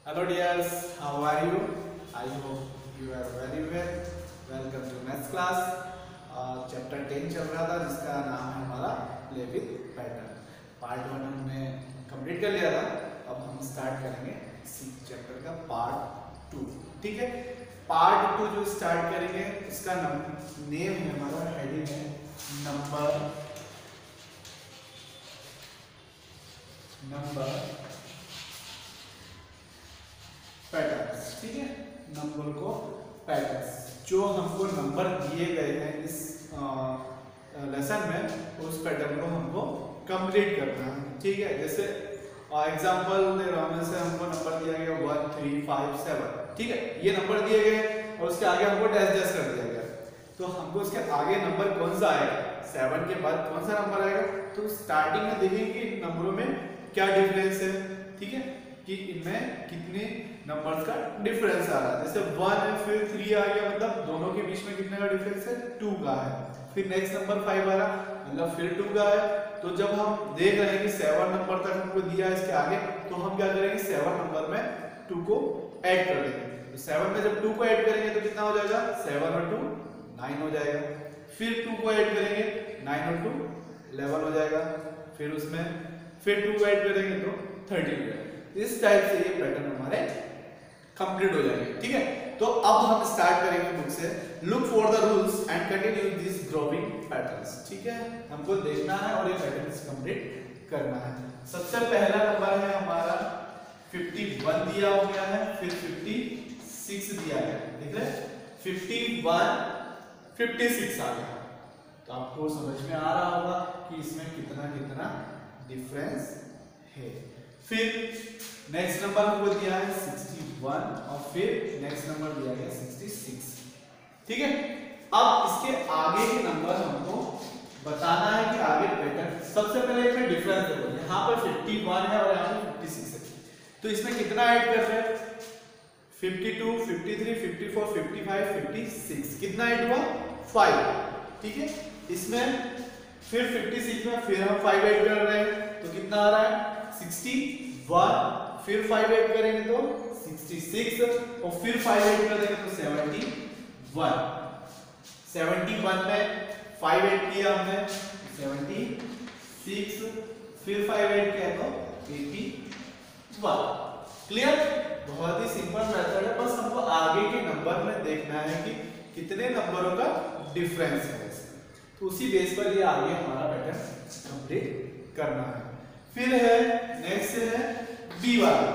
Hello dears, how are you? I hope you are very well. Welcome to maths class. Chapter 10 चल रहा था जिसका नाम है हमारा प्ले विद पैटर्न। पार्ट 1 हमने कंप्लीट कर लिया था। अब हम स्टार्ट करेंगे इसी चैप्टर का पार्ट 2। ठीक है, पार्ट 2 जो स्टार्ट करेंगे उसका नेम है हमारा, हेडिंग है नंबर पैटर्न्स। ठीक है, नंबर को पैटर्न्स जो हमको नंबर दिए गए हैं इस लेसन में उस पैटर्न को हमको कंप्लीट करना है। ठीक है, जैसे एग्जांपल दे रहा हूं, जैसे हमको नंबर दिया गया 1 3 5 7। ठीक है, ये नंबर दिए गए और उसके आगे हमको डैश डैश कर दिया गया, तो हमको उसके आगे नंबर कौन सा आएगा, 7 के बाद कौन सा नंबर आएगा, तो स्टार्टिंग में देखेंगे कि इन नंबरों में क्या डिफरेंस है। ठीक है, कि इनमें कितने नंबर्स का डिफरेंस आ रहा है। जैसे 1 है फिर 3 आ गया, मतलब दोनों के बीच में कितने का डिफरेंस है, 2 का है। फिर नेक्स्ट नंबर 5 आ रहा, मतलब फिर 2 का है। तो जब हम देख रहे हैं कि 7 नंबर तक हमको दिया है इसके आगे, तो हम क्या करेंगे, 7 नंबर में 2 को ऐड कर देंगे। तो 7 में जब 2 को ऐड करेंगे तो कितना हो जाएगा, 7 और 2 9 हो जाएगा। फिर 2 को ऐड करेंगे, 9 और 2 11 हो जाएगा। फिर उसमें फिर 2 को ऐड करेंगे तो 13 हो जाएगा। इस टाइप से ये पैटर्न हमारे कंप्लीट हो जाएंगे। ठीक है, तो अब हम स्टार्ट करेंगे बुक से। Look for the rules and continue this growing patterns. ठीक है, हमको देखना है और ये पैटर्न्स कंप्लीट करना है। सबसे पहला नंबर है हमारा 51 दिया हो गया है, फिर 56 दिया है। देख रहे 51 56 आ गया, तो आपको समझ में आ रहा होगा कि इसमें कितना कितना डिफरेंस है। फिर नेक्स्ट नंबर हमको दिया है 61 और फिर नेक्स्ट नंबर दिया गया 66। ठीक है, अब इसके आगे के नंबर हमको बताना है कि आगे पैटर्न। सबसे पहले इसमें डिफरेंस देखो, यहाँ पर 51 है और यहाँ पर 56 है, तो इसमें कितना ऐड कर रहे हैं, 52 53 54 55 56, कितना ऐड हुआ, 5। ठीक है, इसमें फिर 56 में फिर हम 5 ऐड कर रहे हैं, तो कितना आ रहा है 61, फिर 5 ऐड करेंगे तो 66 और फिर 5 ऐड कर देंगे तो 71। 71 में 5 ऐड किया हमने 76, फिर 5 ऐड किया तो 81। क्लियर, बहुत ही सिंपल मेथड है, बस हमको आगे के नंबर में देखना है कि कितने नंबरों का डिफरेंस है। तो उसी बेस पर ये आगे हमारा पैटर्न कंप्लीट करना है। फिर है नेक्स्ट है बी वाला।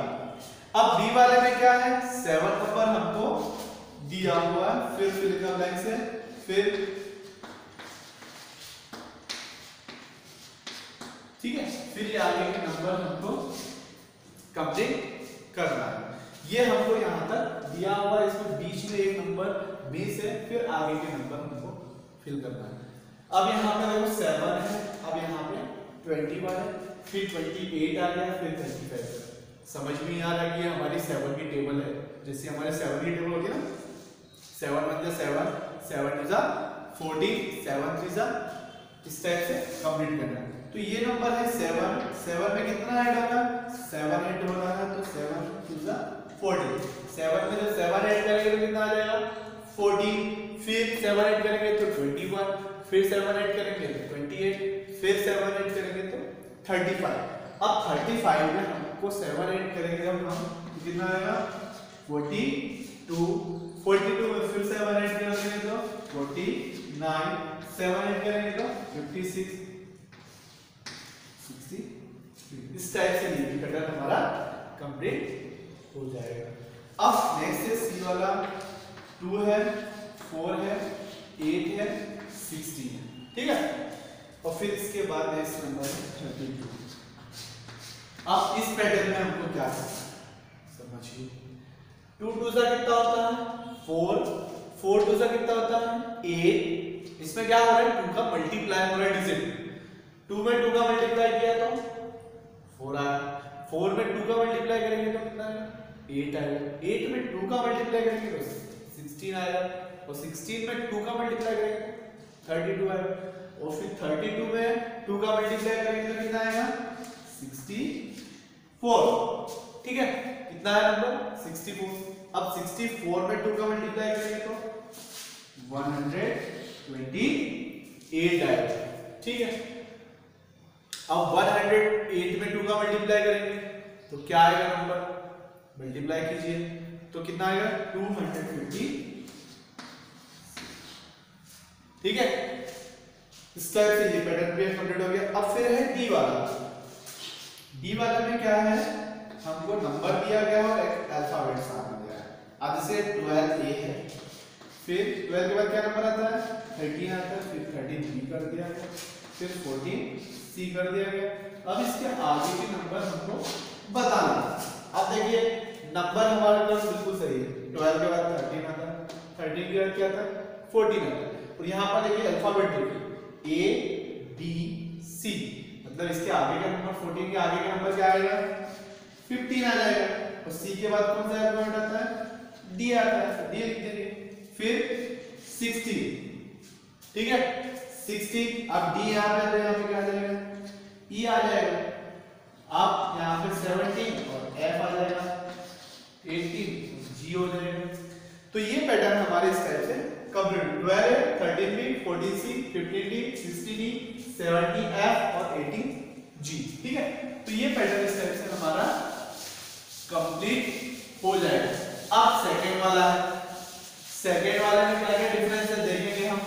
अब बी वाले में क्या है, 7 नंबर हमको दिया हुआ है, फिर फिल इन द ब्लैंक्स है, फिर ठीक है, फिर ये आगे के नंबर हमको कंप्लीट करना है। ये हमको यहां तक दिया हुआ है, इसमें बीच में एक नंबर मिस है, फिर आगे के नंबर हमको फिल करना है। अब यहाँ पे देखो 7 है, अब यहाँ पे 21 है, फिर 28 आ गया, फिर 35। समझ में आ रहा है कि हमारी 7 की टेबल है, जैसे हमारे 7 की टेबल होती है ना, 7 1 जा 7 7 2 जा 14 7 3 जा, इस टाइप से कंप्लीट करना है। तो ये नंबर है 7 में कितना ऐड होगा, 7 ऐड होना है, तो 7 2 जा 14। 7 में जब 7 ऐड करेंगे तो कितना आ जाएगा 14, फिर 7 ऐड करेंगे तो 21, फिर 7 ऐड करेंगे तो 28, फिर 7 ऐड करेंगे तो 35। अब 35 में हमको 7 ऐड करेंगे जब हम, तो कितना आएगा 42, 42 में फिर 7 ऐड करेंगे तो 49, 7 ऐड करेंगे तो 56 60। इस टाइप से ये पैटर्न हमारा कंप्लीट हो जाएगा। अब नेक्स्ट है सी वाला, 2 है 4 है 8 है 16 है। ठीक है, और फिर इसके बाद नेक्स्ट नंबर है 32। अब इस पैटर्न में हमको क्या है समझिए, 2 2 जा कितना होता है 4, 4 2 जा कितना होता है 8। इसमें क्या हो रहा है, 2 का मल्टीप्लाई हो रहा है डिजिट। 2 में 2 का मल्टीप्लाई किया तो 4 आया, 4 में 2 का मल्टीप्लाई करेंगे तो कितना आएगा 8 आएगा, 8 में 2 का मल्टीप्लाई करेंगे तो 16 आएगा, और 16 में 2 का मल्टीप्लाई करेंगे 32 आएगा, और फिर 32 में 2 का मल्टीप्लाई करेंगे तो कितना आएगा 64। ठीक है, कितना है नंबर 64। अब 64 में 2 का मल्टीप्लाई करेंगे तो 128 आएगा, ठीक है। अब 108 में 2 का मल्टीप्लाई करेंगे तो क्या आएगा नंबर, मल्टीप्लाई कीजिए तो कितना आएगा 250, ठीक है। इस टाइप से ये पैटर्न भी कंप्लीट हो गया। अब फिर है डी वाला। डी वाला में क्या है, हमको नंबर दिया गया और एक अल्फाबेट सामने दिया है। अब जैसे 12A है, फिर 12 के बाद क्या नंबर आता है 13 आता है, फिर 13B कर दिया गया, फिर 14C कर दिया गया। अब इसके आगे के नंबर हमको बताना है। अब देखिए नंबर हमारे पास बिल्कुल सही है, 12 के बाद 13 आता है, 13 के बाद क्या आता है 14 आता है। और यहाँ पर देखिए अल्फाबेट देखिए ABC, मतलब इसके आगे का नंबर 14 के आगे का नंबर क्या आएगा 15 आ जाएगा। और C के बाद कौन सा अल्फाबेट आता है D आता है, D लिख देंगे। फिर 16, ठीक है 16। अब D यहाँ पे आ क्या जाएगा E आ जाएगा। अब यहाँ पे 17 और F आ जाएगा, 18 G हो जाएगा। तो ये पैटर्न हमारे इस टाइप से complete 12 13B 14C 15D 16D 17F और 18G, ठीक है। तो ये पैटर्न इस टाइप से हमारा कंप्लीट हो जाएगा। अब सेकंड वाला है, सेकंड वाले में क्या क्या डिफरेंस है देखेंगे हम,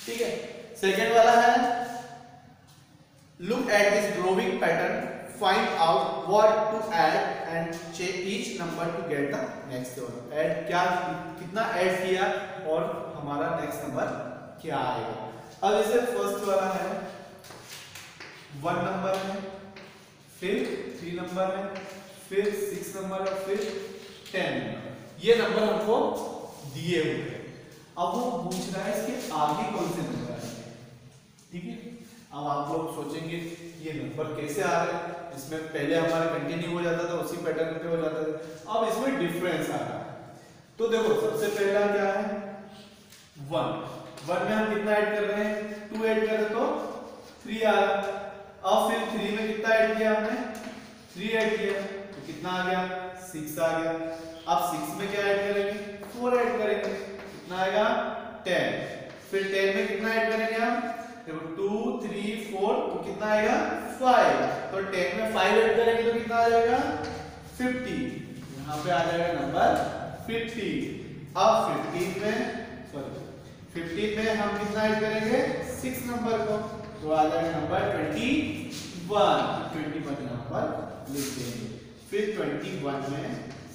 ठीक है। सेकंड वाला है look at this drawing pattern, find out what to add and check each number to get the next one. Add क्या, कितना ऐड किया और हमारा नेक्स्ट नंबर क्या आएगा। अब जैसे फर्स्ट वाला है 1 नंबर है, फिर 3 नंबर है, फिर 6 नंबर है, फिर 10 नंबर। ये नंबर हमको दिए हुए हैं। अब वो पूछ रहा है इसके आगे कौन से नंबर आएंगे, ठीक है। अब आप लोग सोचेंगे ये नंबर कैसे आ रहे हैं, इसमें पहले हमारा कंटिन्यू हो जाता था उसी पैटर्न पे हो जाता था, अब इसमें डिफरेंस आ रहा है। तो देखो सबसे पहला क्या है 1 में हम कितना ऐड कर रहे हैं 2 ऐड कर रहे तो 3 आ रहा। अब फिर 3 में कितना ऐड किया हमने 3 ऐड किया तो कितना आ गया 6 आ गया। अब 6 में क्या ऐड करेंगे 4 ऐड करेंगे, कितना आएगा 10। फिर 10 में कितना ऐड करेंगे हम देखो 2 3 4 तो कितना आएगा 5। तो 10 में 5 ऐड करेंगे तो कितना आ जाएगा 50, यहाँ पे आ जाएगा नंबर 50। अब 15 में हम कितना ऐड करेंगे 6 नंबर को तो आ जाएगा नंबर 21 नंबर लिख देंगे। फिर 21 में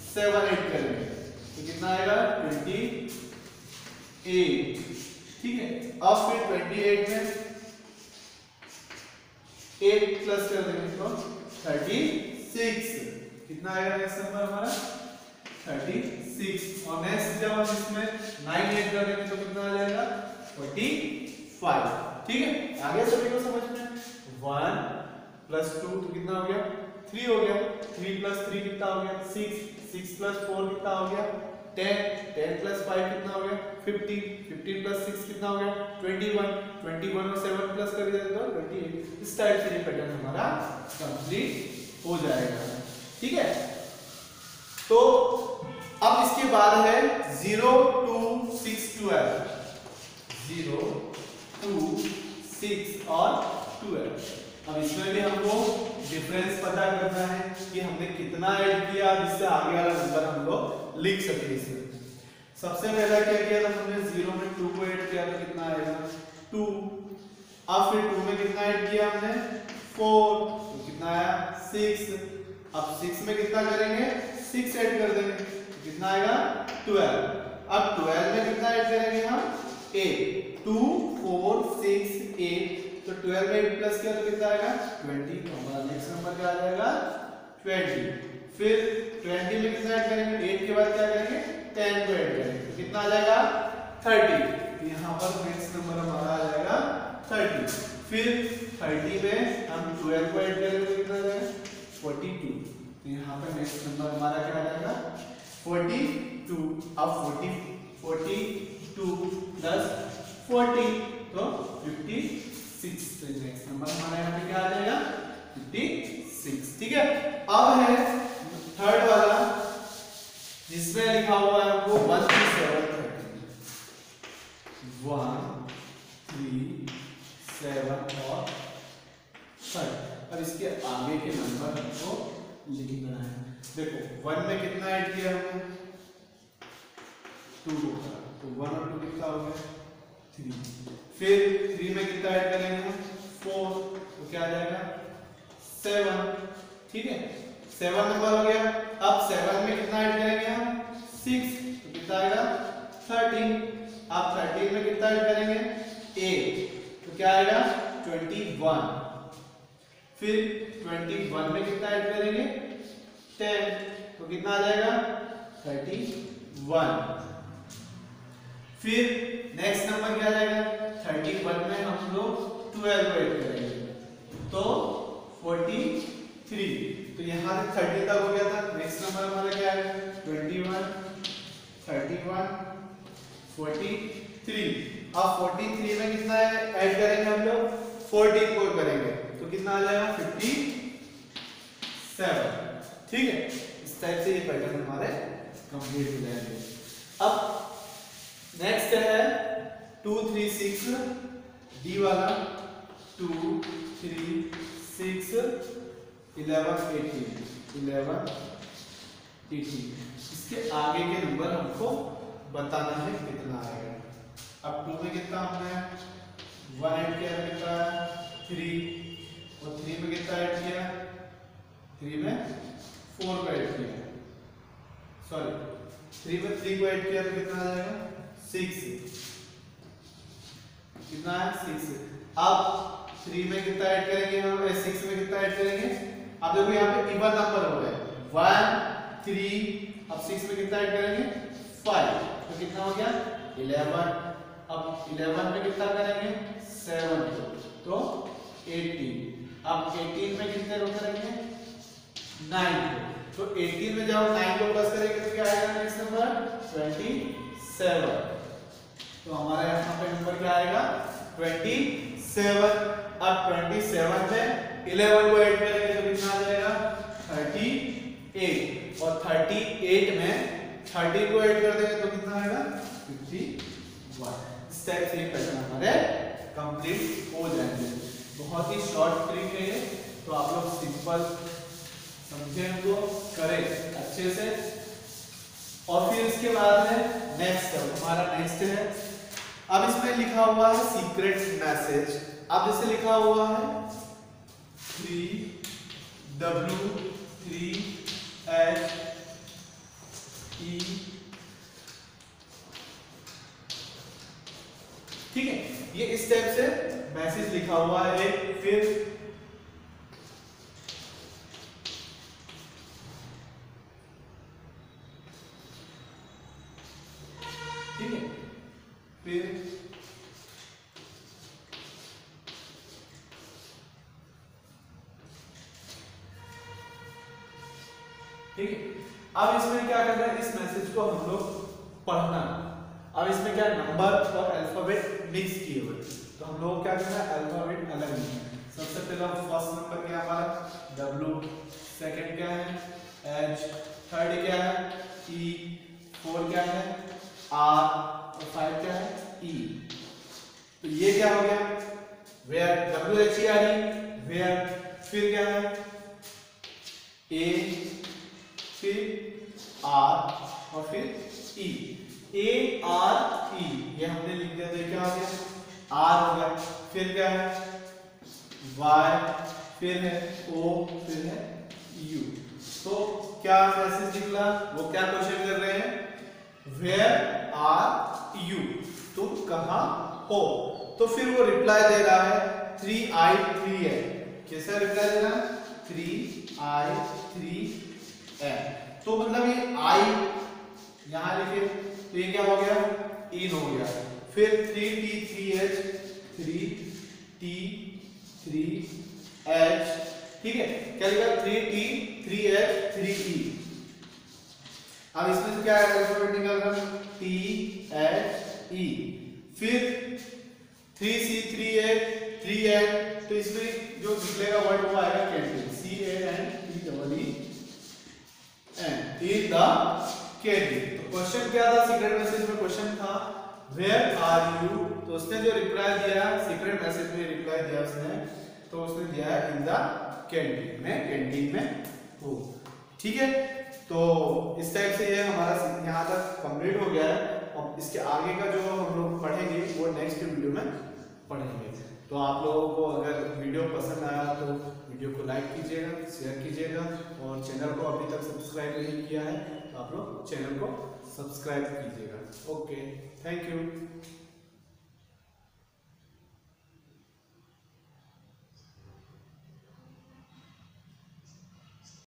7 ऐड करेंगे तो कितना आएगा 28, ठीक है। अब फिर 28 में 8 प्लस कर देंगे तो 36, कितना आएगा नेक्स्ट नंबर हमारा 36। और नेक्स्ट जब हम इसमें 9 ऐड कर देंगे तो कितना आ जाएगा 45, ठीक है। आगे सभी को समझ में 1 प्लस 2 तो कितना हो गया 3 हो गया, 3 प्लस 3 कितना हो गया 6, 6 प्लस 4 कितना हो गया 10, 10 प्लस 5 कितना हो गया 15, 15 प्लस 6 कितना हो गया 21, 21 और 7 प्लस कर दिया तो 28। इस टाइप से ये पैटर्न हमारा कंप्लीट हो जाएगा, ठीक है। तो अब इसके बाद है 0 2 6 12, 0 2 6 और 12। अब इसमें भी हमको डिफरेंस पता करना है कि हमने कितना ऐड किया जिससे आगे वाला नंबर हम लोग लिख सके इसमें। सबसे पहला क्या किया था हमने 0 में 2 को ऐड किया तो कितना आएगा 2। अब फिर 2 में कितना ऐड किया हमने 4 तो कितना आया 6। अब 6 में कितना करेंगे 6 ऐड कर देंगे तो कितना आएगा 12। अब 12 में कितना ऐड करेंगे हम 8, 2 4 6 8 तो 12 में 8 प्लस किया तो कितना आएगा 20। तो हमारा नेक्स्ट नंबर क्या आ जाएगा 20। फिर 20 में कितना ऐड करेंगे 8 के बाद क्या करेंगे 10 को ऐड करेंगे तो कितना आ जाएगा 30। यहाँ पर नेक्स्ट नंबर हमारा आ जाएगा 30। फिर 30 में हम 12 को ऐड करेंगे तो कितना आ जाएगा 42। तो यहाँ पर नेक्स्ट नंबर हमारा क्या आ जाएगा 42। अब 42 प्लस 40 तो 56। तो नेक्स्ट नंबर हमारा यहाँ पे क्या आ जाएगा 56, ठीक है। अब है थर्ड वाला इसमें लिखा हुआ है आपको 1 3 7 13, 1 3 7 और 30। अब इसके आगे के नंबर हमको लिखना है। देखो 1 में कितना ऐड किया हमने, 2 को करा, तो 1 और 2 कितना हो गया 3। फिर 3 में कितना ऐड करेंगे हम 4, तो क्या आ जाएगा 7। ठीक है, 7 नंबर हो गया। अब 7 में कितना ऐड करेंगे हम 6, तो कितना आएगा 13। अब 13 में कितना ऐड करेंगे 8, तो क्या आएगा 21। फिर 21 में कितना ऐड करेंगे 10, तो कितना आ जाएगा 31। फिर नेक्स्ट नंबर क्या आ जाएगा 31 में हम लोग 12 को ऐड करेंगे तो 43। तो यहाँ से 30 तक हो गया था। नेक्स्ट नंबर हमारा क्या है 21 31 43। अब 43 में कितना ऐड करेंगे हम लोग 14 को करेंगे तो कितना आ जाएगा 57। ठीक है, इस टाइप से ये पैटर्न हमारे कंप्लीट हो जाएंगे। अब नेक्स्ट है 2 3 6 डी वाला, 2 3 6 11 18 इसके आगे के नंबर हमको बताना है कितना आएगा। अब 2 में कितना हमने 1 ऐड किया, कितना है 3, और 3 में कितना ऐड किया 3 में 4 को ऐड किया, सॉरी 3 में 3 को ऐड किया तो कितना आ जाएगा 6, कितना है 6। अब 3 में कितना ऐड करेंगे हम 6 में कितना ऐड करेंगे। अब देखो यहाँ पे इवन नंबर हो गए 1 3, अब 6 में कितना ऐड करेंगे 5, तो कितना हो गया 11। अब 11 में कितना करेंगे 7, तो 18। अब 18 में कितने रो करेंगे 9 को, तो 18 में जब 9 को प्लस करेंगे तो क्या आएगा नेक्स्ट नंबर 27। तो हमारे यहाँ पे नंबर क्या आएगा 27। अब 27 में 11 को ऐड करेंगे तो कितना आ जाएगा 38, और 38 में 30 को ऐड कर देंगे तो कितना आएगा 51। इस टाइप से पैटर्न हमारे कंप्लीट हो जाएंगे। बहुत ही शॉर्ट ट्रिक है ये, तो आप लोग सिंपल समझे उनको करें अच्छे से। और फिर इसके बाद है नेक्स्ट, हमारा नेक्स्ट है, अब इसमें लिखा हुआ है सीक्रेट मैसेज। अब जैसे लिखा हुआ है 3W 3H E, ठीक है, ये इस टाइप से मैसेज लिखा हुआ है। फिर ठीक है, फिर ठीक है, अब इसमें क्या करना है, इस मैसेज को हम लोग पढ़ना। अब इसमें क्या नंबर और अल्फाबेट मिक्स किए हुए, तो हम लोग क्या करना है अल्फाबेट अलग लिखना है। सबसे पहला फर्स्ट नंबर क्या हमारा W, सेकंड क्या है H, थर्ड क्या है E, फोर क्या है R, और 5 क्या है E। तो ये क्या हो गया where WHERE, where, फिर क्या है A, फिर R और फिर E, ARE ये हमने लिख दिया तो क्या हो गया R हो गया। फिर क्या है Y, फिर है O, फिर है U। तो क्या मैसेज निकला, वो क्या क्वेश्चन कर रहे हैं Where are you, तुम कहां हो। तो फिर वो रिप्लाई दे रहा है 3I 3N। कैसा रिप्लाई दे रहा है 3I 3N। तो मतलब ये I यहां लिखे तो ये क्या हो गया इन हो गया। फिर 3T 3H 3T 3H, ठीक है, क्या लिखा 3T 3H 3E। अब इसमें से क्या है अल्फाबेट निकल रहा है THE। फिर 3C 3H 3N, तो इसमें जो निकलेगा वर्ड वो आएगा canteen, CANTEEN, in the canteen. तो क्वेश्चन क्या था सीक्रेट मैसेज में? क्वेश्चन था वेयर आर यू, तो उसने जो रिप्लाई दिया सीक्रेट मैसेज में रिप्लाई दिया उसने, तो उसने दिया है इन द कैंटीन, मैं कैंटीन में हूँ। ठीक है, तो इस टाइप से ये हमारा यहाँ तक कंप्लीट हो गया है। और इसके आगे का जो हम लोग पढ़ेंगे वो नेक्स्ट वीडियो में पढ़ेंगे। तो आप लोगों को अगर वीडियो पसंद आया तो वीडियो को लाइक कीजिएगा, शेयर कीजिएगा, और चैनल को अभी तक सब्सक्राइब नहीं किया है तो आप लोग चैनल को सब्सक्राइब कीजिएगा। Okay, thank you.